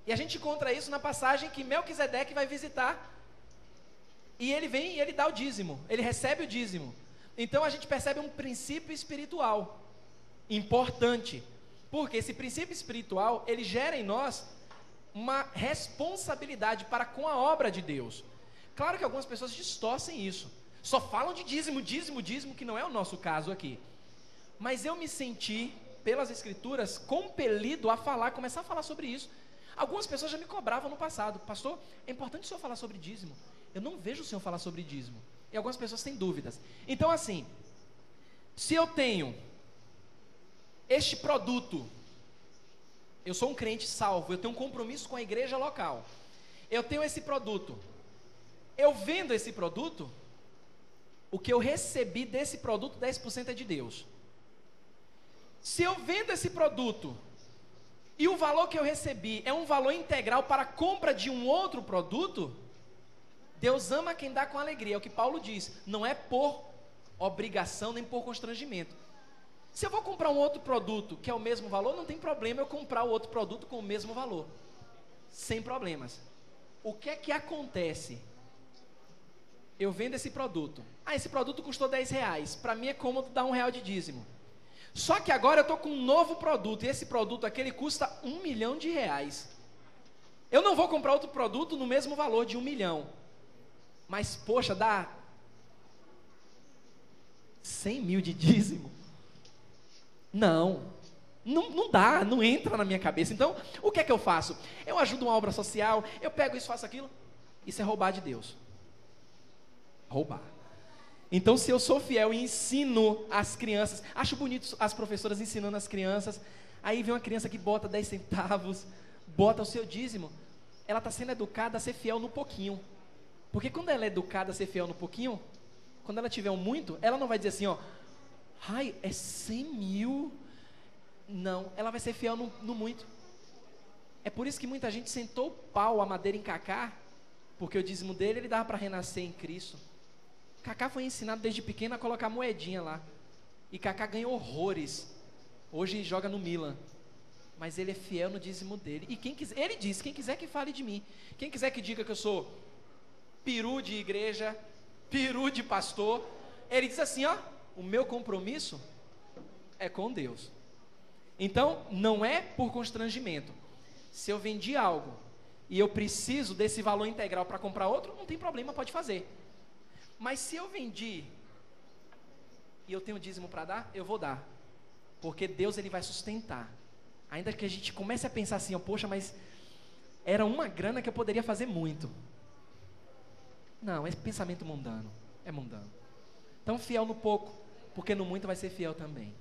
E a gente encontra isso na passagem que Melquisedeque vai visitar. E ele vem e ele dá o dízimo, ele recebe o dízimo. Então a gente percebe um princípio espiritual importante, porque esse princípio espiritual, ele gera em nós uma responsabilidade para com a obra de Deus. Claro que algumas pessoas distorcem isso, só falam de dízimo, que não é o nosso caso aqui. Mas eu me senti, pelas Escrituras, compelido a começar a falar sobre isso. Algumas pessoas já me cobravam no passado, pastor, é importante o senhor falar sobre dízimo. Eu não vejo o senhor falar sobre dízimo. E algumas pessoas têm dúvidas. Então assim, se eu tenho este produto, eu sou um crente salvo, eu tenho um compromisso com a igreja local, eu tenho esse produto, eu vendo esse produto, o que eu recebi desse produto, 10% é de Deus. Se eu vendo esse produto e o valor que eu recebi é um valor integral para a compra de um outro produto, Deus ama quem dá com alegria, é o que Paulo diz. Não é por obrigação nem por constrangimento. Se eu vou comprar um outro produto que é o mesmo valor, não tem problema eu comprar o outro produto com o mesmo valor, sem problemas. O que é que acontece? Eu vendo esse produto. Esse produto custou R$10. Para mim é cômodo dar R$1 de dízimo. Só que agora eu estou com um novo produto. E esse produto aqui, ele custa R$1 milhão. Eu não vou comprar outro produto no mesmo valor de 1 milhão. Mas, poxa, dá 100 mil de dízimo? Não dá, não entra na minha cabeça. Então, o que é que eu faço? Eu ajudo uma obra social, eu pego isso, faço aquilo. Isso é roubar de Deus. Roubar. Então, se eu sou fiel e ensino as crianças, acho bonito as professoras ensinando as crianças, aí vem uma criança que bota 10 centavos, bota o seu dízimo, ela está sendo educada a ser fiel no pouquinho. Porque quando ela é educada a ser fiel no pouquinho, quando ela tiver um muito, ela não vai dizer assim, ó, ai, é 100 mil. Não, ela vai ser fiel no muito. É por isso que muita gente sentou o pau, a madeira em Cacá, porque o dízimo dele, ele dava para renascer em Cristo. Cacá foi ensinado desde pequeno a colocar moedinha lá. E Cacá ganhou horrores. Hoje joga no Milan. Mas ele é fiel no dízimo dele. E quem quiser, ele diz, quem quiser que fale de mim. Quem quiser que diga que eu sou peru de igreja, peru de pastor. Ele diz assim, ó, o meu compromisso é com Deus. Então, não é por constrangimento. Se eu vendi algo e eu preciso desse valor integral para comprar outro, não tem problema, pode fazer. Mas se eu vendi e eu tenho dízimo para dar, eu vou dar. Porque Deus, ele vai sustentar. Ainda que a gente comece a pensar assim, ó, poxa, mas era uma grana que eu poderia fazer muito. Não, esse pensamento mundano, é mundano. Então, fiel no pouco, porque no muito vai ser fiel também.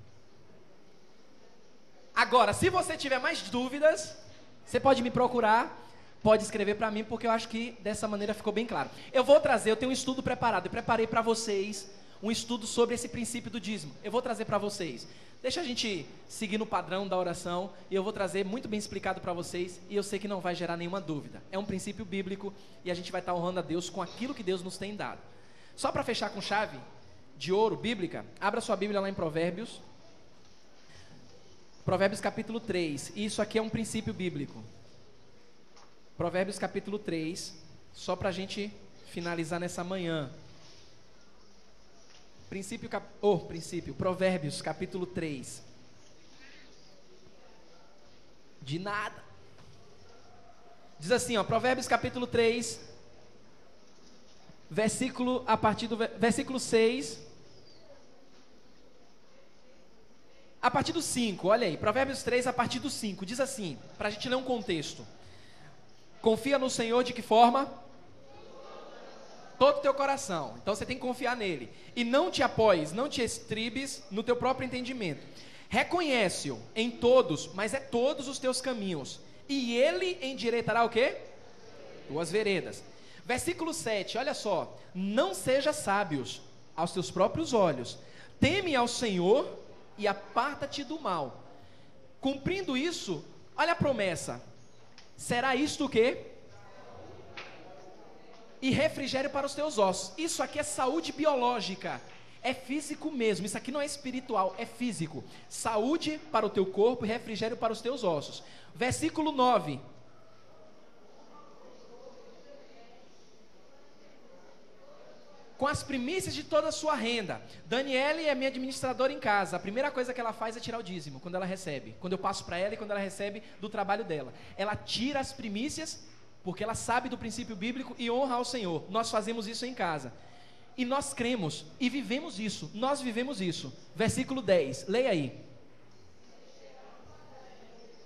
Agora, se você tiver mais dúvidas, você pode me procurar, pode escrever para mim, porque eu acho que dessa maneira ficou bem claro. Eu tenho um estudo preparado, eu preparei para vocês um estudo sobre esse princípio do dízimo. Eu vou trazer para vocês. Deixa a gente seguir no padrão da oração, e eu vou trazer muito bem explicado para vocês, e eu sei que não vai gerar nenhuma dúvida. É um princípio bíblico, e a gente vai estar honrando a Deus com aquilo que Deus nos tem dado. Só para fechar com chave de ouro bíblica, abra sua Bíblia lá em Provérbios. Provérbios capítulo 3, isso aqui é um princípio bíblico. Provérbios capítulo 3, só para a gente finalizar nessa manhã. Provérbios capítulo 3. De nada. Diz assim, ó, Provérbios capítulo 3, a partir do versículo 6, a partir do 5, olha aí, Provérbios 3 a partir do 5, diz assim, para a gente ler um contexto. Confia no Senhor de que forma? Todo o teu coração. Então você tem que confiar nele. E não te apoies, não te estribes no teu próprio entendimento. Reconhece-o em todos, mas é todos os teus caminhos. E ele endireitará o quê? Tuas veredas. Versículo 7, olha só. Não seja sábios aos teus próprios olhos. Teme ao Senhor e aparta-te do mal. Cumprindo isso, olha a promessa. Será isto o quê? E refrigério para os teus ossos. Isso aqui é saúde biológica, é físico mesmo, isso aqui não é espiritual, é físico. Saúde para o teu corpo e refrigério para os teus ossos. Versículo 9. Com as primícias de toda a sua renda. Daniele é minha administradora em casa. A primeira coisa que ela faz é tirar o dízimo, quando ela recebe. Quando eu passo para ela e quando ela recebe do trabalho dela. Ela tira as primícias, porque ela sabe do princípio bíblico e honra ao Senhor. Nós fazemos isso em casa. E nós cremos e vivemos isso. Nós vivemos isso. Versículo 10, leia aí.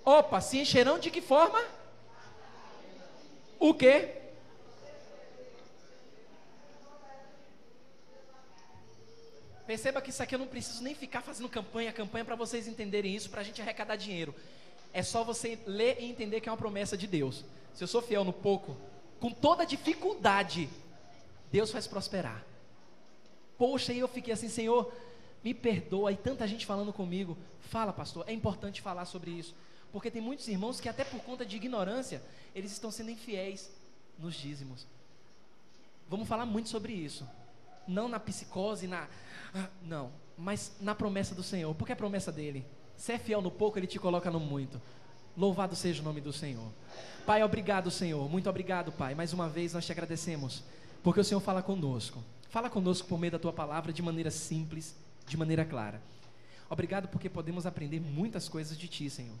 Opa, se encherão de que forma? O quê? Perceba que isso aqui eu não preciso nem ficar fazendo campanha para vocês entenderem isso, para a gente arrecadar dinheiro. É só você ler e entender que é uma promessa de Deus. Se eu sou fiel no pouco, com toda dificuldade, Deus faz prosperar. Poxa, e eu fiquei assim, Senhor, me perdoa. E tanta gente falando comigo. Fala, pastor, é importante falar sobre isso. Porque tem muitos irmãos que até por conta de ignorância, eles estão sendo infiéis nos dízimos. Vamos falar muito sobre isso. Não na psicose, não, mas na promessa do Senhor. Porque é a promessa dele. Se é fiel no pouco, ele te coloca no muito. Louvado seja o nome do Senhor. Pai, obrigado, Senhor. Muito obrigado, Pai. Mais uma vez nós te agradecemos, porque o Senhor fala conosco. Fala conosco por meio da tua palavra de maneira simples, de maneira clara. Obrigado porque podemos aprender muitas coisas de ti, Senhor.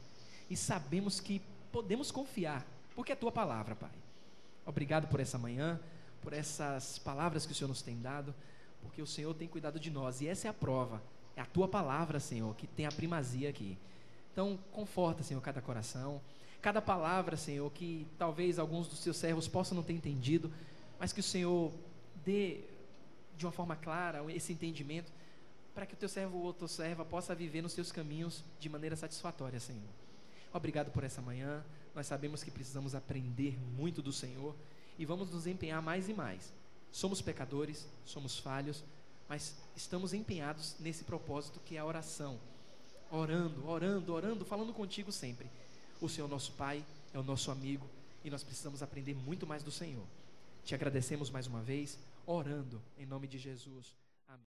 E sabemos que podemos confiar, porque é a tua palavra, Pai. Obrigado por essa manhã, por essas palavras que o Senhor nos tem dado, porque o Senhor tem cuidado de nós. E essa é a prova. É a tua palavra, Senhor, que tem a primazia aqui. Então, conforta, Senhor, cada coração, cada palavra, Senhor, que talvez alguns dos teus servos possam não ter entendido, mas que o Senhor dê de uma forma clara esse entendimento, para que o teu servo ou tua serva possa viver nos teus caminhos de maneira satisfatória, Senhor. Obrigado por essa manhã. Nós sabemos que precisamos aprender muito do Senhor e vamos nos empenhar mais e mais. Somos pecadores, somos falhos, mas estamos empenhados nesse propósito que é a oração. Orando, falando contigo sempre. O Senhor, nosso Pai, é o nosso amigo e nós precisamos aprender muito mais do Senhor. Te agradecemos mais uma vez, orando em nome de Jesus.